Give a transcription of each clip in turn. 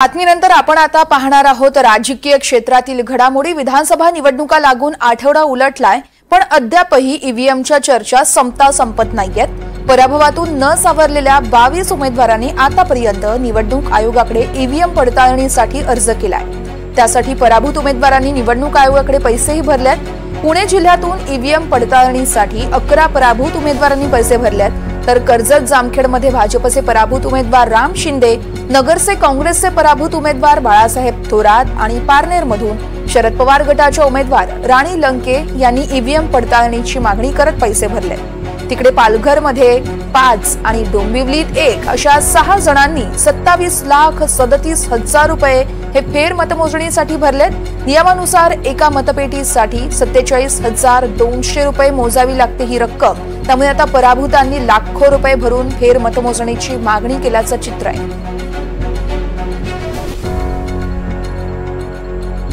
बातमीनंतर आपण आता पाहणार आहोत राजकीय क्षेत्रातील घडामोडी। विधानसभा निवडणुका लागून आठवडा उलटलाय, पण अद्यापही ईव्हीएमच्या चर्चा संपत नाहीयेत। पराभवातून न सावरलेल्या 22 उमेदवारांनी आतापर्यंत निवडणूक आयोगाकडे ईव्हीएम पडताळणीसाठी अर्ज केलाय। त्यासाठी पराभूत उमेदवारांनी निवडणूक आयोगाकडे पैसेही भरलेत। पुणे जिल्ह्यातून ईव्हीएम पडताळणीसाठी 11 पराभूत उमेदवारांनी पैसे भरलेत, तर कर्जत जामखेडमध्ये भाजपचे पराभूत उमेदवार राम शिंदे, नगरचे काँग्रेसचे पराभूत उमेदवार बाळासाहेब थोरात आणि पारनेरमधून शरद पवार गटाच्या उमेदवार राणी लंके यांनी ईव्हीएम पडताळणीची मागणी करत पैसे भरले। तिकडे पालघरमध्ये 5 आणि डोंबिवलीत 1 अशा 6 जणांनी 27,37,000 रुपये हे फेर मतमोजणीसाठी भरलेत। नियमानुसार एका मतपेटीसाठी 47,200 रुपये मोजावी लागते ही रक्कम। त्यामुळे आता पराभूतांनी लाखो रुपये भरून फेर मतमोजणीची मागणी केल्याचं चित्र आहे।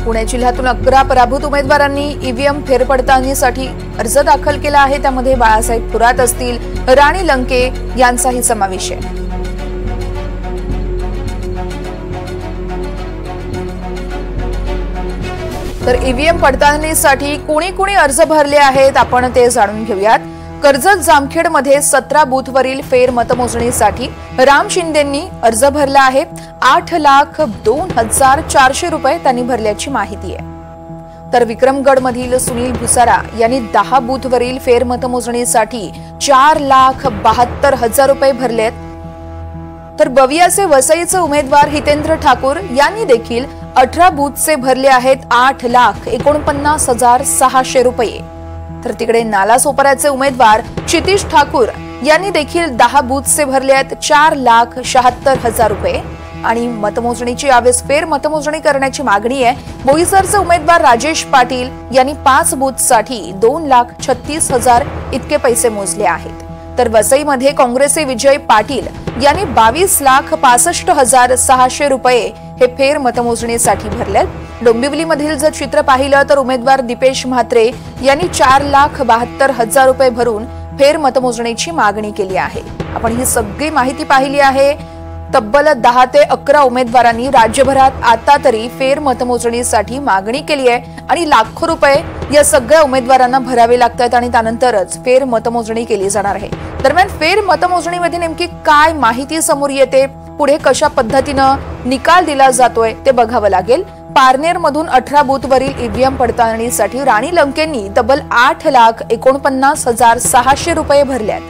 पुणे जिल्ह्यातून 11 पराभूत उमेदवारांनी ईव्हीएम फेरपडताळणीसाठी अर्ज दाखल केला आहे। त्यामध्ये बाळासाहेब थोरात असतील, राणी लंके यांचाही समावेश आहे। तर ईव्हीएम पडताळणीसाठी कोणी अर्ज भरले आहेत आपण ते जाणून घेऊयात। कर्जत जामखेडमध्ये 17 बूथवरील फेर मतमोजणीसाठी राम शिंदेंनी अर्ज भरला आहे। 8,02,400 रुपये त्यांनी भरल्याची माहिती आहे। तर विक्रमगडमधील सुनील भुसारा यांनी 10 बूथवरील फेर मतमोजणीसाठी 4,72,000 रुपये भरलेत। तर बवियाचे वसईचे उमेदवार हितेंद्र ठाकूर यांनी देखील 18 बूथचे भरले आहेत 8,49,600 रुपये। तर तिकडे नालासोपाऱ्याचे उमेदवार क्षितिश ठाकूर यांनी देखील 10 बूथचे भरले आहेत 4,76,000 रुपये। आणि मतमोजणीची यावेळेस फेर मतमोजणी करण्याची मागणी आहे। बोईसरचे उमेदवार राजेश पाटील यांनी 5 बूथसाठी 2,36,000 इतके पैसे मोजले आहेत। तर वसईमध्ये काँग्रेसचे विजय पाटील यांनी 22,65,600 रुपये हे फेर मतमोजणीसाठी भरलेत। डोंबिवलीमधील जर चित्र पाहिलं तर उमेदवार दीपेश म्हात्रे यांनी 4,72,000 रुपये भरून फेर मतमोजणीची मागणी केली आहे। आपण ही सगळी माहिती पाहिली आहे। तब्बल 10 ते 11 उमेदवारांनी राज्यभरात आता तरी फेर मतमोजणीसाठी मागणी केली आहे आणि लाखो रुपये या सगळ्या उमेदवारांना भरावे लागतात आणि त्यानंतरच फेर मतमोजणी केली जाणार आहे। दरम्यान फेर मतमोजणीमध्ये नेमकी काय माहिती समोर येते, पुढे कशा पद्धतीनं निकाल दिला जातोय ते बघावं लागेल। पारनेरमधून 18 बूथवरील ईव्हीएम पडताळणीसाठी राणी लंकेंनी तब्बल 8,49,600 रुपये भरल्यात।